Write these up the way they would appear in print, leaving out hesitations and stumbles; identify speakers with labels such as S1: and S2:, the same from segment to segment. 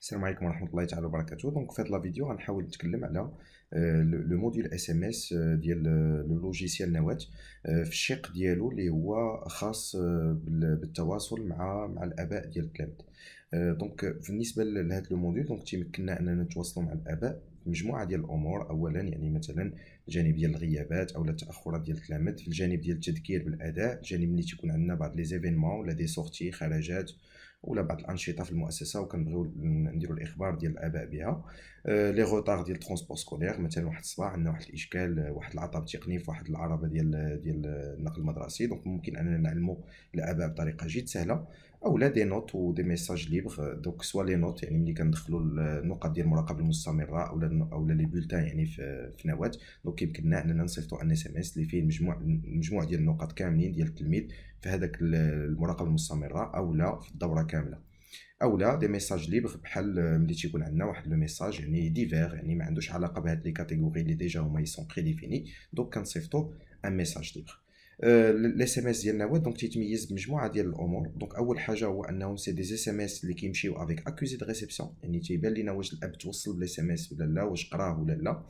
S1: السلام عليكم ورحمة الله تعالى وبركاته. دونك في هذا لا فيديو غنحاول نتكلم على لو موديل اس ام اس ديال لو لوجيسيال نواة في الشق ديالو اللي هو خاص بالتواصل مع الاباء ديال التلاميذ. دونك بالنسبه لهذا لو موديل دونك تيمكننا اننا نتواصلوا مع الاباء في مجموعه ديال الامور. اولا يعني مثلا الجانب ديال الغيابات او التاخرات ديال التلاميذ، في الجانب ديال التذكير بالاداء، الجانب ملي تيكون عندنا بعض لي زيفينمون ولا دي سورتي خرجات ولا بعض الانشطه في المؤسسه وكنبغيو نديروا الاخبار ديال الاباء بها. لي غوطار ديال الترونسبور سكولير، مثلا واحد الصباح عندنا واحد الاشكال، واحد العطب تقني في واحد العربه ديال النقل المدرسي، دونك ممكن اننا نعلموا الاباء بطريقه جد سهله. او لا دي نوت و دي ميساج ليبر، دونك سوا لي نوت يعني ملي كندخلوا النقط ديال المراقبه المستمره او لي بولتان يعني في نواه، دونك يمكننا اننا نصيفطوا ان اس ام اس اللي فيه مجموع ديال النقط كاملين ديال التلميذ في هذاك المراقبه المستمره او لا في الدوره كامله. او لا دي ميساج ليبر بحال ملي تيكون عندنا واحد لو ميساج يعني ديفير، يعني ما عندوش علاقه بهاد لي كاتيجوري اللي ديجا هما يسون بري ديفيني، دونك كنصيفطو ان ميساج ليبر. الاس ام اس ديالنا هو دونك تيتميز بمجموعه ديال الامور. دونك اول حاجه هو انهم سي دي اس ام اس اللي كيمشيو افيك اكوزي دو ريسبسيون، يعني تيبان لينا واش الاب توصل بالاس ام اس ولا لا، واش قراه ولا لا.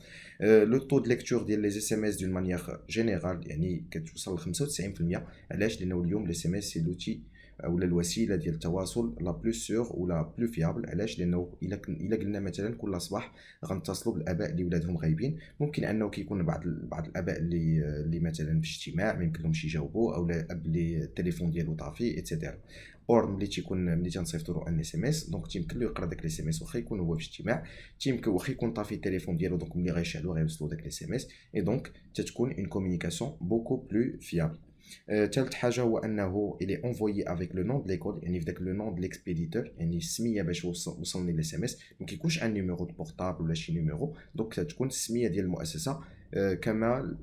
S1: لو طو دو ليكتور ديال لي اس ام اس دون مانيير جينيرال يعني كتوصل ل 95%. علاش؟ لانه اليوم الاس ام اس سي لوتي او الوسيله ديال التواصل لا بلو سور ولا بلو فيابل. علاش؟ لانه الا قلنا مثلا كل صباح غنتصلوا بالاباء اللي ولادهم غايبين، ممكن انه كيكون بعض الاباء اللي مثلا في اجتماع ما يمكنلهمش يجاوبوا، او لا اب اللي التليفون ديالو طافي ايتترا. اور ملي تنصيفطوا له ان اس ام اس دونك تيمكن له يقرا داك الاس ام اس واخا يكون هو في اجتماع، تيمكن واخا يكون طافي التليفون ديالو، دونك ملي غيشعلوا غيوصلوا داك الاس ام اس، اي دونك تتكون اون كومونيكاسيون بوكو بلو فيابل. ثالث حاجه هو انه الي انفويي افيك لو نون دو ليكول، يعني في داك لو نون دو ليكسبيديتور، يعني السميه باش وصلني الاس ام اس. ما كيكونش ان نيميرو دو بورطابل ولا شي نيميرو، دونك تكون السميه ديال المؤسسه. كما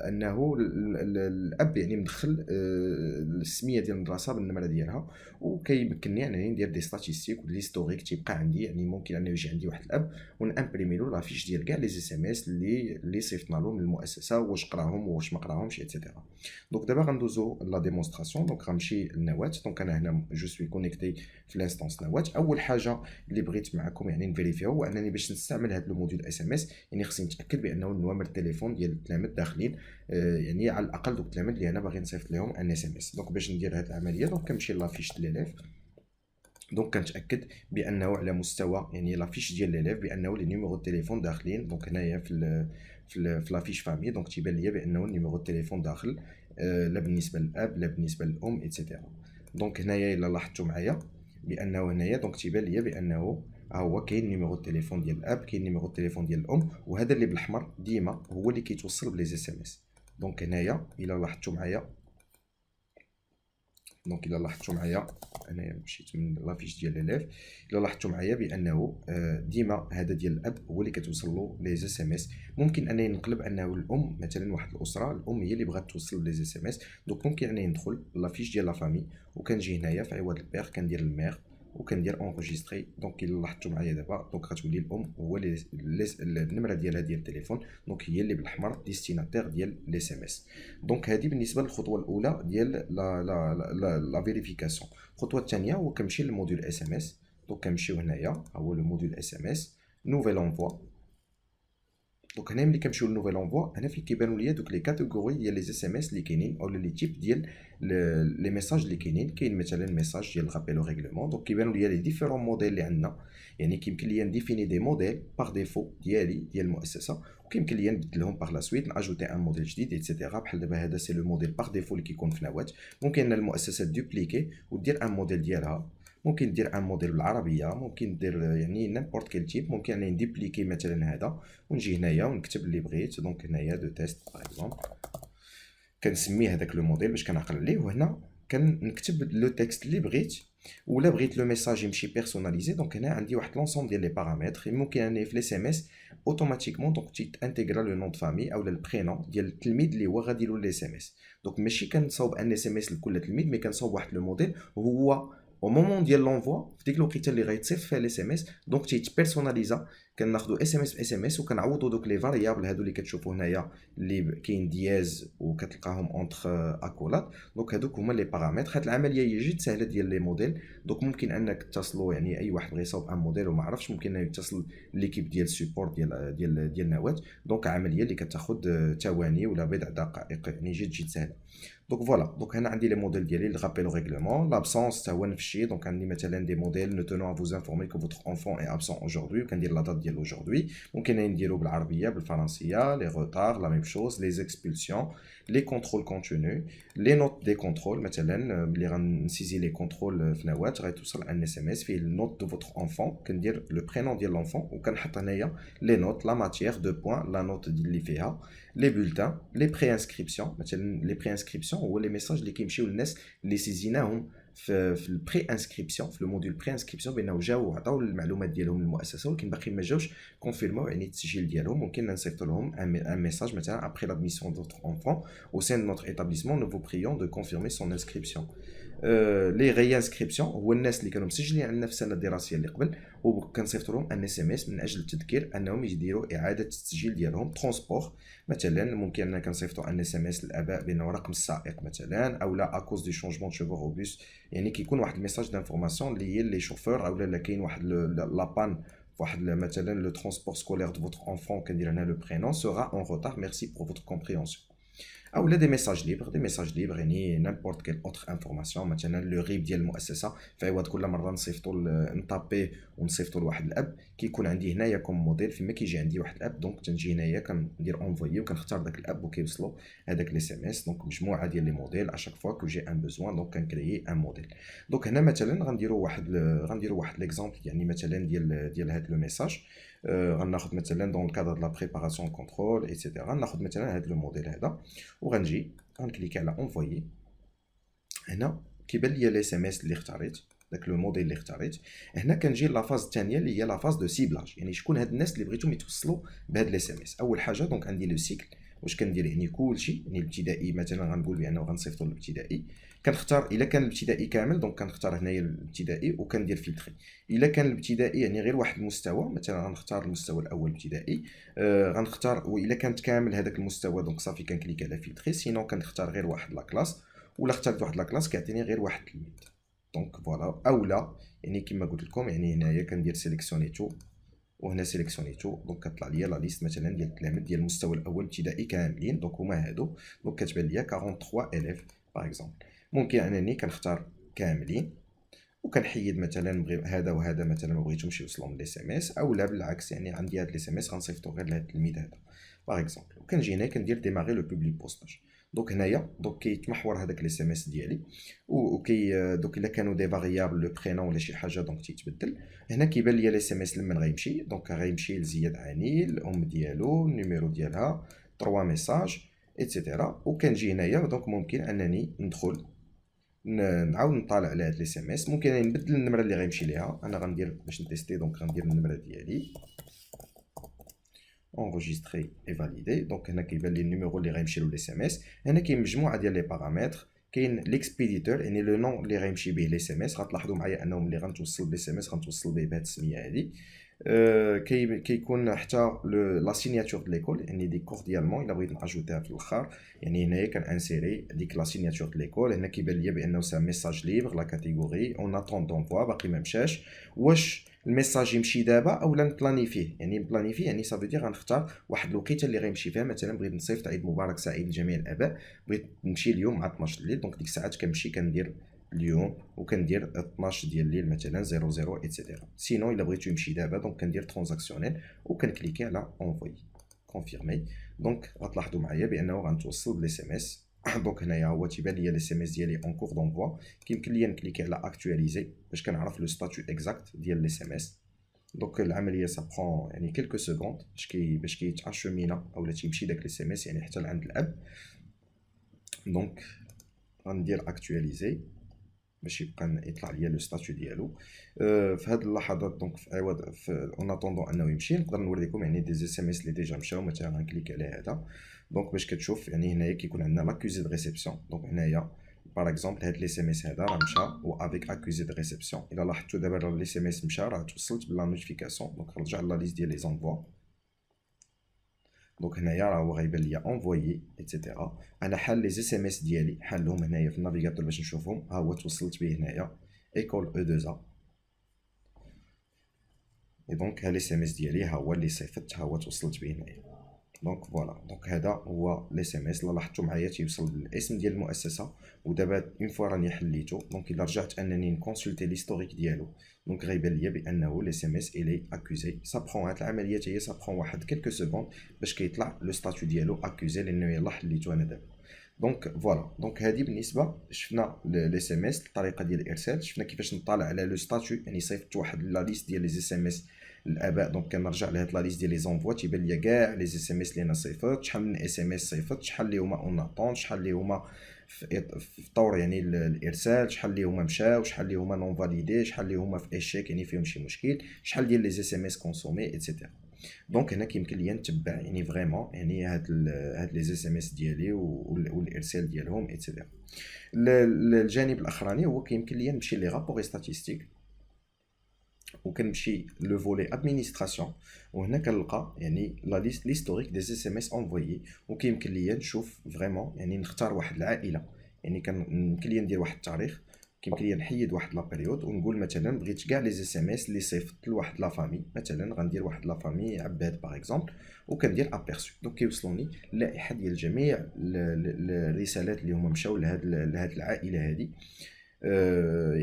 S1: انه الاب يعني مدخل السميه ديال المدرسه بالنمره ديالها، وكيمكنني انني ندير دي ستاتيستيك وليستوريك تيبقى عندي. يعني ممكن انه يجي عندي واحد الاب ونامبريمي له لافيش ديال كاع لي اس ام اس اللي صيفطنا له من المؤسسه، واش قراهم واش ما قراهمش ايتترا. دونك دابا غندوزو لا ديمونستراسيون. دونك غنمشي للنواه، دونك انا هنا جو سوي كونيكتي في لانستونس نواه. اول حاجه اللي بغيت معكم يعني نفيريفيو هو انني باش نستعمل هذا الموديل اس ام اس يعني خصني نتاكد بانه النوامر التليفون ديال التلاميذ داخلين، يعني على الاقل دوك التلاميذ اللي انا باغي نصيفط لهم ان اس ام اس. دونك باش ندير هذه العمليه دونك كنمشي لافيش ديال ليليف، دونك كنتاكد بانه على مستوى يعني لافيش ديال ليليف بانه لي نيميرو التليفون داخلين. دونك هنايا في لافيش فامي دونك تيبان ليا بانه النيميرو التليفون داخل، لا بالنسبه للاب لا بالنسبه للام ايتترا. دونك هنايا الا لاحظتوا معايا بانه هنايا دونك تيبان ليا بانه ها هو كاين نيميرو التليفون ديال الاب، كاين نيميرو التليفون ديال الام، وهذا اللي بالاحمر ديما هو اللي كيتوصل بلي اس ام اس. دونك هنايا الا لاحظتوا معايا، دونك الا لاحظتوا معايا انايا مشيت من لافيش ديال ليليف، الا لاحظتوا معايا بانه ديما هذا ديال الاب هو اللي كتوصل له لي اس ام اس. ممكن انني نقلب انه الام، مثلا واحد الاسره الام هي اللي بغات توصل لي اس ام اس، دونك ممكن انني ندخل لافيش ديال لا فامي وكنجي هنايا في عوض البير كندير المير وكندير انغيستري. دونك الا لاحظتوا معايا دابا دونك غتولي الام هو النمره ديالها ديال التليفون، دونك هي اللي بالاحمر ديستيناتير ديال لي اس ام اس. دونك هذه بالنسبه للخطوه الاولى ديال لا فيريفيكاسيون. الخطوه الثانيه هو كنمشي للموديل اس ام اس. دونك كنمشيو هنايا هو لو موديل اس ام اس نوفيل انفوا. دونك هنا ملي كنمشيو لنوفيل انفوا هنا فين كيبانوا ليا دوك لي كاتيجوري ديال لي اس ام اس اللي كاينين او لي تيب ديال لي ميساج اللي كاينين. كاين مثلا ميساج ديال الرابيل او ريغلومون، دونك كيبانوا ليا لي ديفيرون موديل اللي عندنا. يعني كيمكن ليا نديفيني دي موديل باغ ديفو ديال المؤسسه، وكيمكن ليا نبدلهم باغ لا سويت ناجوتي ان موديل جديد ايتترا. بحال دابا هذا سي لو موديل باغ ديفو اللي كيكون في نواه. ممكن ان المؤسسه دوبليكي ودير ان موديل ديالها، ممكن دير ان موديل بالعربيه، ممكن دير يعني نيمبورت كيل تيب. ممكن انني نديبليكي مثلا هذا ونجي هنايا ونكتب اللي بغيت. دونك هنايا دو تيست باغ اكزومبل كنسمي هذاك لو موديل باش كنعقل عليه، وهنا كنكتب لو تكست اللي بغيت. ولا بغيت لو ميساج يمشي بيرسوناليزي، دونك هنا عندي واحد لونسوم ديال لي بارامتر. ممكن انني في الاس ام اس اوتوماتيكمون دونك تيتانتيغرا لو نون دو فامي او البرينون ديال التلميذ اللي هو غادي له الاس ام اس. دونك ماشي كنصاوب ان اس ام اس لكل تلميذ، مي كنصاوب واحد لو موديل هو او مومون ديال لونفوا في ديك الوقيته اللي غيتصيفط فيها الاس ام اس، دونك تيتبيرسوناليزا. كناخذوا اس ام اس باس ام اس وكنعوضوا دوك لي فاريابل هادو اللي كتشوفوا هنايا اللي كاين دياز وكتلقاهم اونتر اكولات. دونك هادوك هما لي بارامتر. هاد العمليه هي جد سهله ديال لي موديل. دونك ممكن انك تتصلوا يعني اي واحد بغى يصاوب ان موديل وما عرفش، ممكن يتصل ليكيب ديال السيبورت ديال نواه. دونك عمليه اللي كتاخذ ثواني ولا بضع دقائق، يعني جد سهله. دونك فوالا، دونك هنا عندي لي موديل ديالي اللي غابيل او ريغلومون لابسونس حتى هو نفس الشيء. دونك عندي مثلا دي موديل نو تونون ا فوز انفورمي كو فوتر انفون اي ابسون اجوردي، وكندير لا دات ديال اجوردي. ممكن نديرو بالعربيه بالفرنسيه، لي روتار لا ميم شوز، لي اكسبولسيون، لي كونترول كونتينيو، لي نوت دي كونترول. مثلا ملي غنسيزي لي كونترول في نواه غيتوصل ان اس ام اس فيه النوت دو فوتر انفون، كندير لو برينون ديال لونفون وكنحط هنايا لي نوت لا ماتيير دو بوين لا نوت اللي فيها، لي بولتان، لي بري انسكريبسيون. مثلا لي بري انسكريبسيون هو لي ميساج اللي كيمشيو للناس اللي سيزيناهم في البري انسكريبسيون، في لو موديل بري انسكريبسيون، بانه جاو وعطاو المعلومات ديالهم للمؤسسه ولكن باقي ما جاوش كونفيرماو يعني التسجيل ديالهم. ممكن نصيفط لهم ان ميساج مثلا ابري لادميسيون دو votre enfant au sein de notre établissement nous vous prions de confirmer son inscription. لي غي انسكريبسيون هو الناس اللي كانوا مسجلين عندنا في السنه الدراسيه اللي قبل وكنصيفط لهم ان اس ام اس من اجل التذكير انهم يديروا اعاده التسجيل ديالهم. ترونسبور مثلا ممكن اننا كنصيفطوا ان اس ام اس للاباء بانه رقم السائق مثلا، او لا اكوز دي شونجمون دو شوفور او بوس، يعني كيكون واحد الميساج دانفورماسيون اللي هي لي شوفور، او لا كاين واحد لابان واحد مثلا لو ترونسبور سكولير دو فوتر انفون، كندير هنا لو برينون سورا اون روتار ميرسي بور فوتر كومبريهنسيون. او لا دي ميساج ليبر، دي ميساج ليبر يعني نيمبورت كيل اوتر انفورماسيون. مثلا لو غيب ديال المؤسسه، في عوض كل مره نصيفطوا نطابي ونصيفطوا لواحد الاب، كيكون عندي هنايا كوم موديل فيما كيجي عندي واحد الاب، دونك تنجي هنايا كندير انفويي وكنختار داك الاب وكيوصلوا هذاك لي اس ام اس. دونك مجموعه ديال لي موديل اشاك فوا كو جي ان بوزوان دونك كنكريي ان موديل. دونك هنا مثلا غنديروا واحد ليكزامبل يعني مثلا ديال هذا لو ميساج. غناخذ مثلا دون الكادر دو لا بريباراسيون كونترول ايتترا، غناخذ مثلا هذا لو موديل هذا وغنجي غنكليكي على انفويي. هنا كيبان لي الاس ام اس اللي اختاريت، داك لو موديل اللي اختاريت. هنا كنجي لا فاز الثانيه اللي هي لا فاز دو سيبلاج، يعني شكون هاد الناس اللي بغيتهم يتوصلوا بهاد الاس ام اس. اول حاجه دونك عندي لو سيكل، واش كندير يعني كلشي، يعني الابتدائي مثلا غنقول بانه غنصيفطوا للابتدائي. كنختار الا كان الابتدائي كامل دونك كنختار هنايا الابتدائي وكندير فلتري. الا كان الابتدائي يعني غير واحد المستوى، مثلا غنختار المستوى الاول ابتدائي. غنختار، والا كانت كامل هذاك المستوى دونك صافي كنكليك على فلتري. سينو كنختار غير واحد لا كلاس، ولا اخترت واحد لا كلاس كيعطيني غير واحد التلميذ. دونك فوالا، اولا يعني كما قلت لكم يعني هنايا كندير سيليكسيونيتو وهنا سيليكسيونيتو، دونك كطلع ليا لا ليست مثلا ديال التلاميذ ديال المستوى الاول ابتدائي كاملين. دونك هما هادو، دونك كتبان ليا 43 اليف باغ اكزومبل. ممكن انني كنختار كاملين وكنحيد مثلا بغي هذا وهذا مثلا ما بغيتهمش يوصلوا من الاس ام اس، او لا بالعكس يعني عندي هاد الاس ام اس غنصيفطو غير لهاد التلميذ هذا باغ اكزومبل. وكنجي هنا كندير ديماري لو بوبليك بوستاج. دونك هنايا دونك كيتمحور هذاك الاس ام اس ديالي، وكي دونك الا كانوا دي فاريابل لو برينون ولا شي حاجه دونك تيتبدل. هنا كيبان لي الاس ام اس لمن غيمشي، دونك غيمشي لزياد عني، الام ديالو، النيميرو ديالها، 3 ميساج ايتترا. وكنجي هنايا دونك ممكن انني ندخل نعاود نطالع على هاد الاس ام اس. ممكن نبدل النمره اللي غيمشي ليها، انا غندير باش نتيستي دونك غندير النمره ديالي enregistré et validé. دونك هنا كيبان لي النيميرو اللي غيمشي له الاس ام اس. هنا كاين مجموعه ديال لي بارامتر، كاين ليكسبيديتور يعني لو نون اللي غيمشي به الاس ام اس. غتلاحظوا معايا انه ملي غنتوصل بالاس ام اس غنتوصل به بهذه السميه هذه. كيكون حتى لا سيناتور د ليكول، يعني دي كورديالمون الا بغيت ناجوتيها في الاخر، يعني هنايا كنانسيري ديك لا سيناتور د ليكول. هنا كيبان ليا بانه سا ميساج ليبر لا كاتيجوري اون اتون دونفوا، باقي ما مشاش. واش الميساج يمشي دابا اولا نبلانيفيه؟ يعني نبلانيفيه يعني صافي دير غنختار واحد الوقيته اللي غيمشي فيها. مثلا بغيت نصيفط عيد مبارك سعيد لجميع الاباء، بغيت نمشي اليوم مع 12 الليل، دونك ديك الساعات كنمشي كندير اليوم وكندير 12 ديال الليل مثلا 00 ايتترا. سينو الا بغيتو يمشي دابا دونك كندير ترانزاكسيونيل وكنكليكي على انفوي كونفيرمي. دونك غتلاحظوا معايا بانه غنتوصل بالاس ام اس. دونك هنايا هو تيبان ليا الاس ام اس ديالي اون كور دونفوا. كيمكن ليا نكليكي على اكtualiser باش كنعرف لو ستاتيو اكزاكت ديال الاس ام اس. دونك العمليه سا برون يعني كيلكو سكوند باش كيتاشومينا اولا تيمشي داك الاس ام اس يعني حتى لعند الاب. دونك غندير اكtualiser باش يبقى يطلع ليا لو ستاتيو ديالو. في هاد اللحظات دونك في عوض اون اتوندون انه يمشي نقدر نوريكم يعني دي اس ام اس اللي ديجا مشاو. مثلا غنكليك على هذا دونك باش كتشوف يعني هنايا كيكون عندنا لاكوزي دو ريسيبسيون. دونك هنايا باغ اكزومبل هاد ليس ام اس هذا راه مشى و افيك اكوزي دو ريسبسيون. الا لاحظتوا دابا راه ليس ام اس مشى، راه توصلت بلا نوتيفيكاسيون. دونك نرجع لا ليست ديال لي زونفوا. دونك هنايا راه هو غيبان ليا انفويي ايتترا. انا حال لي اس ام اس ديالي حالهم هنايا في النافيغاتور باش نشوفهم. ها هو توصلت به هنايا ايكول او 2 ا. اي دونك ها لي اس ام اس ديالي ها هو اللي صيفط، ها هو توصلت به هنايا. دونك فوالا، دونك هذا هو ليس ام اس. لاحظتوا معايا تيوصل بالاسم ديال المؤسسه. ودابا اون فوا راني حليته، دونك الا رجعت انني نكونسلتي ليستوريك ديالو، دونك غيبان ليا بانه ليس ام اس الي اكوزي. سا برون هاد العمليه هي سا برون واحد كلكو سكوند باش كيطلع لو ستاتيو ديالو اكوزي، لانه يلاه حليته انا دابا. دونك فوالا، دونك هذه بالنسبه شفنا ليس ام اس، الطريقه ديال الارسال. شفنا كيفاش نطالع على لو ستاتيو، يعني صيفط واحد لا ليست ديال لي اس ام اس الاباء. دونك كنرجع لهاد لا ليست ديال لي زونفوا، تيبان ليا كاع لي اس ام اس اللي انا صيفط، شحال من اس ام اس صيفط، شحال اللي هما اون اتونت، شحال اللي هما في طور يعني الارسال، شحال اللي هما مشاو، شحال اللي هما نون فاليدي، شحال اللي هما في اشيك يعني فيهم شي مشكل، شحال ديال لي اس ام اس كونسومي ايتترا. دونك هنا كيمكن ليا نتبع يعني فريمون يعني هاد لي اس ام اس ديالي والارسال ديالهم ايتترا. الجانب الاخراني هو كيمكن ليا نمشي لي رابور ستاتيستيك، وكنمشي لو فولي ادمينستراسيون، وهنا كنلقى يعني لا ليست ليستوريك دي اس ام اس انفويي. وكيمكن ليا نشوف فريمون يعني نختار واحد العائله، يعني يمكن ليا ندير واحد التاريخ، كيمكن ليا نحيد واحد لا بيريود ونقول مثلا بغيت كاع لي اس ام اس اللي صيفط لواحد لا فامي، مثلا غندير واحد لا فامي عباد باغ اكزومبل، وكندير ابيرسو. دونك كيوصلوني اللائحه ديال جميع الرسالات اللي هما مشاو لهاد العائله هذه.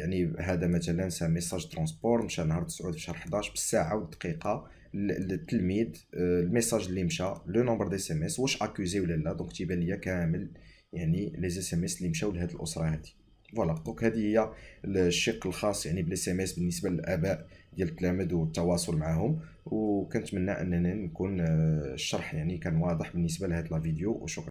S1: يعني هذا مثلا سا ميساج ترونسبور مشى نهار 9 في شهر 11 بالساعه والدقيقه، التلميذ، الميساج اللي مشى، لو نومبر دي اس ام اس، واش اكوزي ولا لا. دونك تيبان ليا كامل يعني لي اس ام اس اللي مشاو لهاد الاسره هذه. فوالا، دونك هذه هي الشق الخاص يعني بلي اس ام اس بالنسبه للاباء ديال التلاميذ والتواصل معهم. وكنتمنى اننا نكون الشرح يعني كان واضح بالنسبه لهاد لا فيديو، وشكرا.